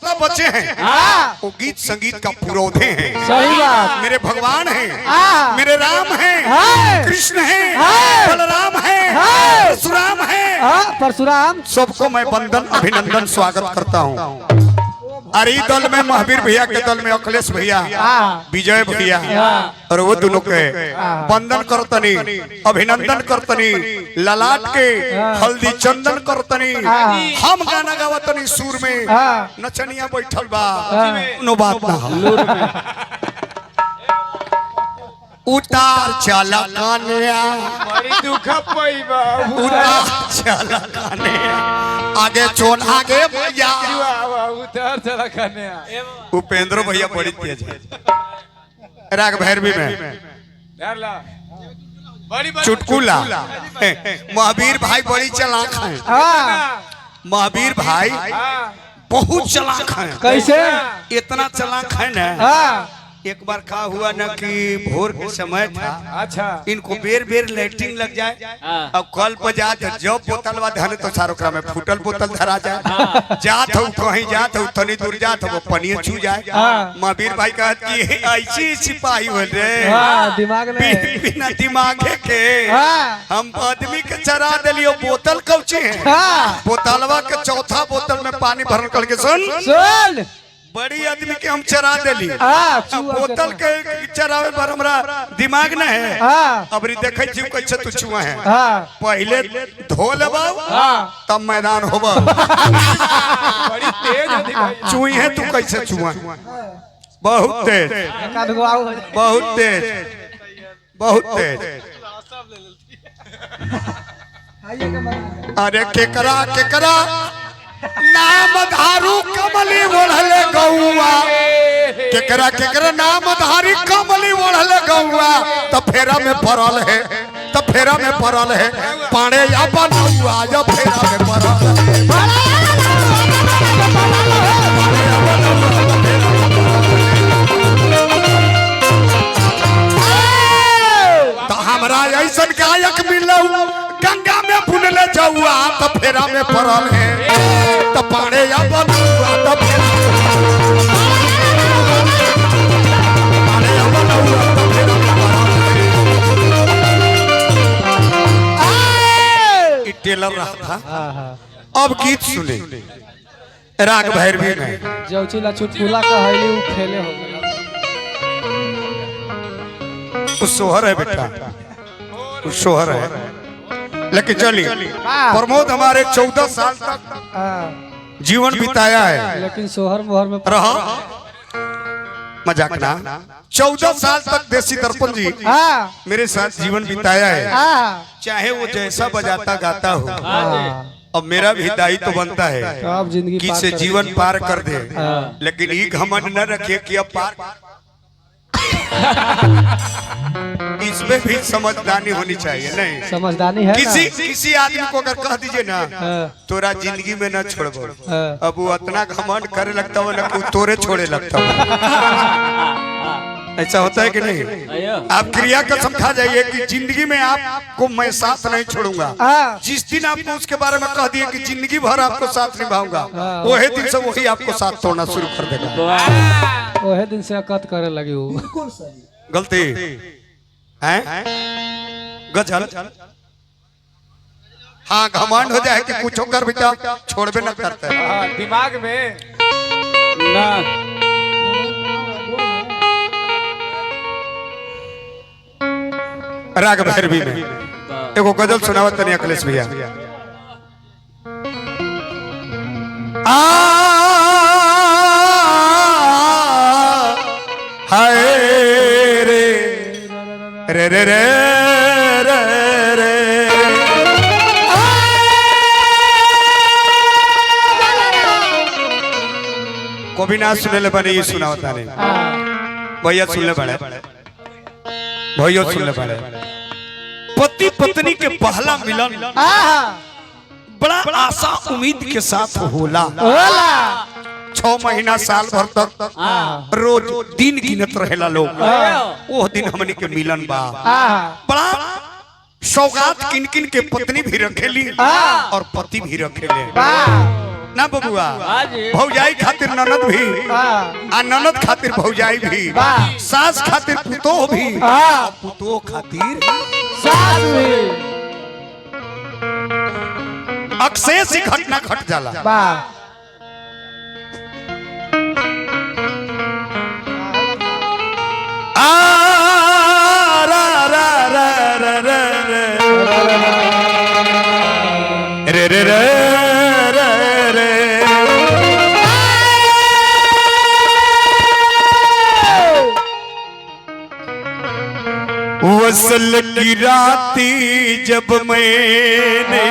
इकलौता बच्चे हैं, वो गीत संगीत का पुरोधे हैं। सही बात। मेरे भगवान हैं, मेरे राम हैं, कृष्ण हैं, बलराम हैं, परशुराम हैं। परशुराम सबको मैं वंदन अभिनंदन स्वागत करता हूँ। अरे दल में महावीर भैया के दल में अखिलेश भैया, विजय भैया और वो दोनों के वंदन करतनी, अभिनंदन करतनी, ललाट के हल्दी चंदन करतनी। हम गाना गावतनी सुर में, नचनिया बैठल बा, नो बात ना उतार चला कान्या, बड़ी दुख पईबा। उतार चला कान्या, आगे चोन आगे भैया। उतार चला खाने। उपेंद्र भैया बड़ी तेज है। राग भैरवी में चुटकुला, महावीर भाई बड़ी चालाक हैं। महावीर भाई बहुत चालाक हैं। कैसे? इतना चालाक है ना, एक बार क्या हुआ ना कि भोर के समय था। अच्छा। इनको बेर बेर लाइटिंग लग जाए। अब कल पर जात जब बोतल वा धने तो सारोकरा में फूटल बोतल धरा जाए। जात हो कहीं जात हो तनी दूर जात हो पनिया छू जाए। महावीर भाई कहत कि ऐसी सिपाही हो रे, दिमाग में बिना दिमागे के हम आदमी के चरा दिलियो। बोतल कौची है? बोतलवा के चौथा बोतल में पानी भरल करके सुन बड़ी आदमी के हम चरा दिली। बोतल के चरावे पर हमरा दिमाग न है। अब देखे जीव कैसे तू छुआ है। पहले धो लेबा तब मैदान होबा। बड़ी तेज है। चुई है तू कैसे छुआ? बहुत तेज, बहुत तेज, बहुत तेज। अरे केकरा केकरा नाम धारू कमली ओढ़ले गौआ, केकरा केकरा नाम धारी कमली ओढ़ले गौआ। तो फेरा में पड़ल है, तो फेरा में पड़ल है पाड़े या बनौआ, जब फेरा में पड़ल तो हमरा ऐसा गायक मिलौ गंगा में बुनले जौआ। तो फेरा में पड़ल है तो पाड़े या बनौआ, तो फेरा में टेलर रहा था। अब गीत सुने राग भैरवी में जौचिला चुटकुला कहली उ खेले हो गया। उस सोहर है बेटा, उस सोहर है। लेकिन चलिए प्रमोद हमारे 14 साल तक जीवन बिताया है। लेकिन सोहर मोहर में रहा मजाक ना, 14 साल तक देसी दर्पण जी मेरे साथ जीवन बिताया है। चाहे वो जैसा बजाता गाता हो, अब मेरा भी दायित्व तो बनता है कि से जीवन पार कर दे। लेकिन ये घमंड न रखिए कि अब पार इसमें भी समझदारी होनी चाहिए। नहीं समझदारी है किसी आदमी को अगर कह दीजिए ना तोरा जिंदगी में न छोड़बो, अब वो इतना घमंड करे लगता हो ना तोरे छोड़े लगता हो। ऐसा होता है कि नहीं? आप क्रिया कसम खा जाइए कि जिंदगी में आपको मैं साथ नहीं छोड़ूंगा। जिस दिन आपको उसके बारे में कह दिए कि जिंदगी भर आपको साथ निभाऊंगा, वही दिन से वही आपको साथ तोड़ना शुरू कर देगा। वही दिन से अकत करे लगी वो। गलती है गजल। हाँ घमंड हो जाए कि कुछ कर बेटा छोड़बे न करते हैं। दिमाग में ना राग भैरवी में एगो गजल सुनावत तनी अखिलेश भैया। हाय रे रे रे रे रे रे को भी ना सुने ले बने ये सुनावता नहीं। भैया सुन ले बड़े, भैया सुन ले बड़े। पति पत्नी के पहला मिलन बड़ा आशा उम्मीद के साथ होला। 6 महीना साल भर तक रोज दिन गिनत रहेला लोग। वो दिन हमनी के मिलन बा। बड़ा सौगात किन किन के पत्नी भी रखेली और पति भी रखेले। ना बबुआ हाँ जी। भौजाई खातिर ननद भी हाँ आ ननद खातिर भौजाई भी वाह। सास खातिर पुतोह भी हाँ पुतोह खातिर सास भी अक्सर सी घटना घट जाला। वाह आ रा रा रा रा रा रे रे रे रे रे वसल की राती जब मैंने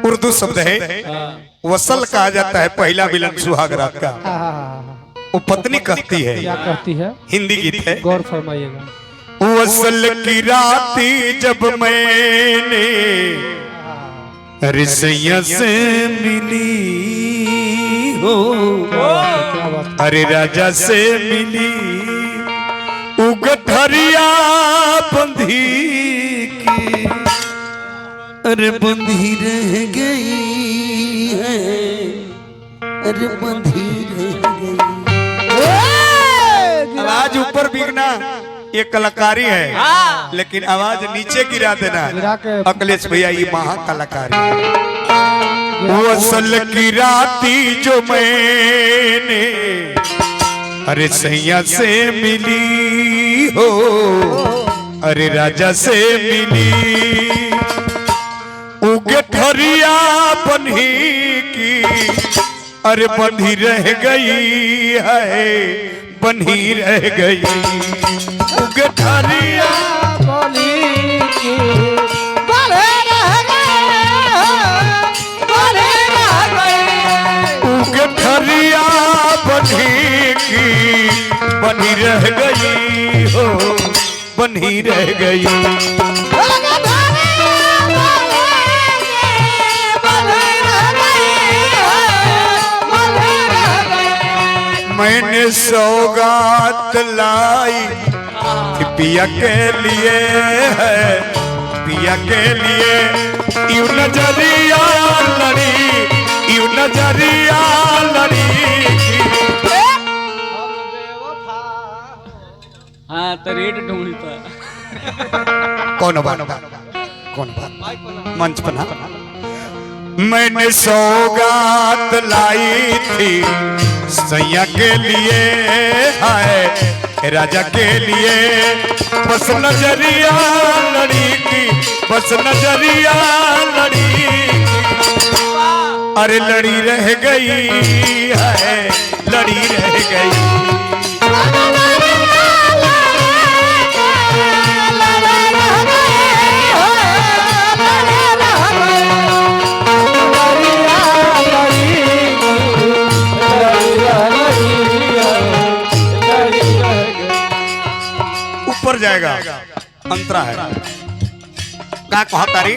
उर्दू शब्द है वसल कहा जाता है पहला मिलन सुहाग रात का। वो पत्नी कहती है क्या कहती है हिंदी गीत है। गौर फरमाइएगा वसल की राती जब मैंने रिसैया से मिली हो क्या बात अरे राजा से मिली उगठरिया बंधी की अरे बंधी रह गई है अरे बंधी रह गई। आवाज ऊपर बिगना ये कलाकारी है लेकिन आवाज नीचे गिरा देना गिरा के अखिलेश भैया ये महा कलाकारी है। वसल की राती जो मैंने अरे सैया से मिली हो अरे राजा से मिली उगे ठरिया बन्ही की अरे बंधी रह गई है बन्ही रह गई उगे ठरिया बोली की बोले रह गए उगे ठरिया बन्ही की बन्ही रह गई हो बन्ही रह गई। मैंने सौगात लाई कि पिया के लिए है पिया के लिए यूं नजरिया लड़ी यूं नजरिया लड़ी। हाँ तो रेट ढूंढी पर कौन बात मंच पर ना मैंने सौगात लाई थी सैया के लिए है राजा के लिए बस नजरिया लड़ी की बस नजरिया लड़ी अरे लड़ी रह गई है लड़ी रह गई। ऊपर जाएगा अंतरा है क्या कहा तारी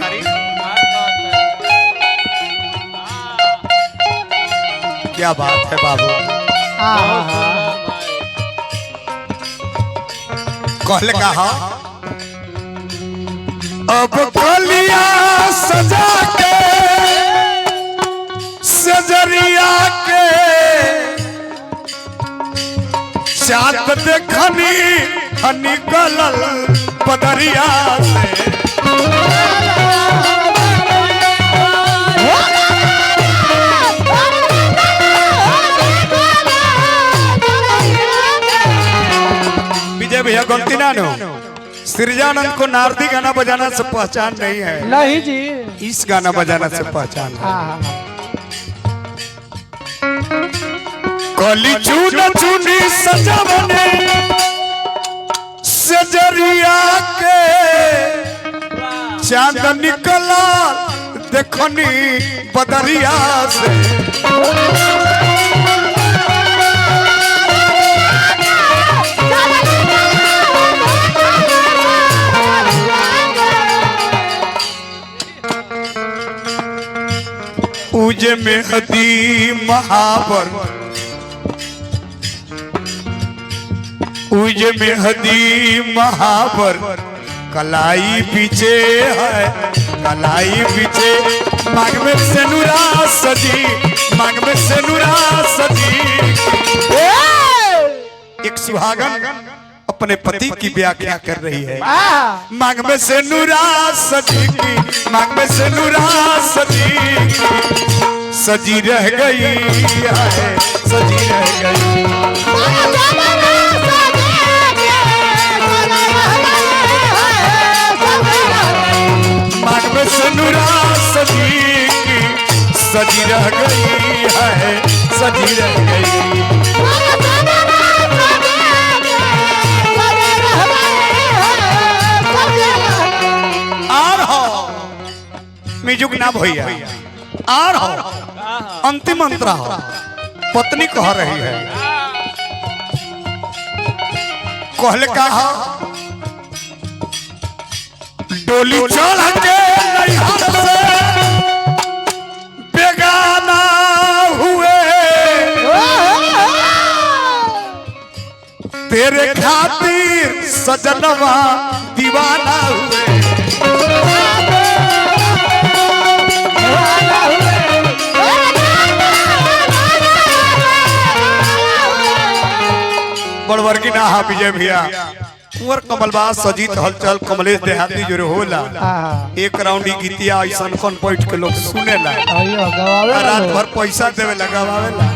क्या बात है बाबू कहले कहा अब कलिया सजा के सजरिया के चाँद देखनी निकलल पदरिया से विजय भैया गलती ना नो सृजानंद को नारदी गाना बजाना से पहचान नहीं है नहीं जी इस गाना बजाना से पहचान है। कली चून चूनी सजवने सजरिया के चांद निकला देखनी बदरिया से पूजे में हदी महावर पूजे में हदी महावर कलाई पीछे है कलाई पीछे मांग में सेनुरा सजी, मांग में सेनुरा सजी। एक सुहागन अपने पति की व्याख्या कर रही है। मांग में सेनुरा सजी की, मांग में सेनुरा सजी, सजी रह गई है, सजी रह गई। मांग में सेनुरा सजी की, सजी रह गई है, सजी रह गई। मिजुक ना भैया आर हो अंतिम अंतरा हो पत्नी कह रही है। कहले कहा डोली चढ़ के नैहर से बेगाना हुए, तेरे खातिर सजनवा दीवाना हुए। बड़वर की ना हा विजय भैया कुंवर कमलबाज सजीत हलचल कमलेश देहाती जो होला एक राउंड गीतिया ऐसा कौन बैठ के लोग सुने ला रात भर पैसा देवे लगावे ला।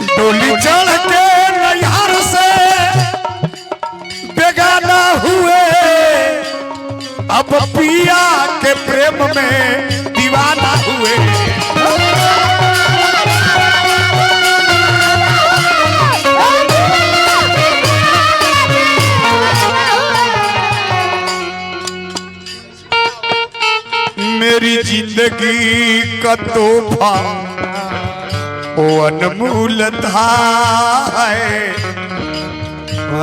डोली चढ़ के नैहर से बेगाना हुए, अब पिया के प्रेम में दीवाना हुए। मेरी जिंदगी का तोहफा वो अनमोल था,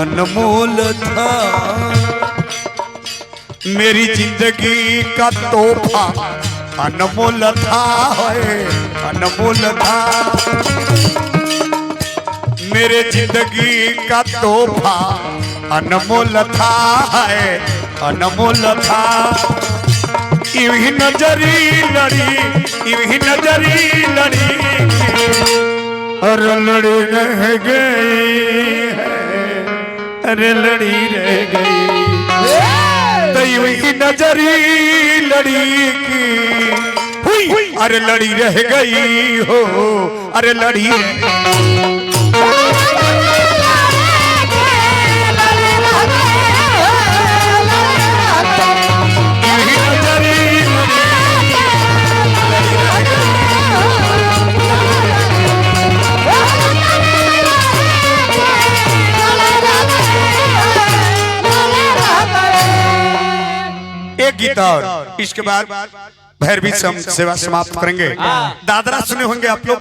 अनमोल था। मेरी जिंदगी का तोहफा अनमोल था, अनमोल था। मेरे जिंदगी का तोहफा अनमोल था, अनमोल था। यूं ही नजरी लड़ी, यूं ही नजरी लड़ी और लड़ी रह गई, अरे लड़ी रह गई। तो यूं ही नजरी लड़ी की हुई, अरे लड़ी रह गई हो, अरे लड़ी एक गीत और इसके बाद भैरवी सेवा समाप्त करेंगे। दादरा सुने होंगे आप लोग।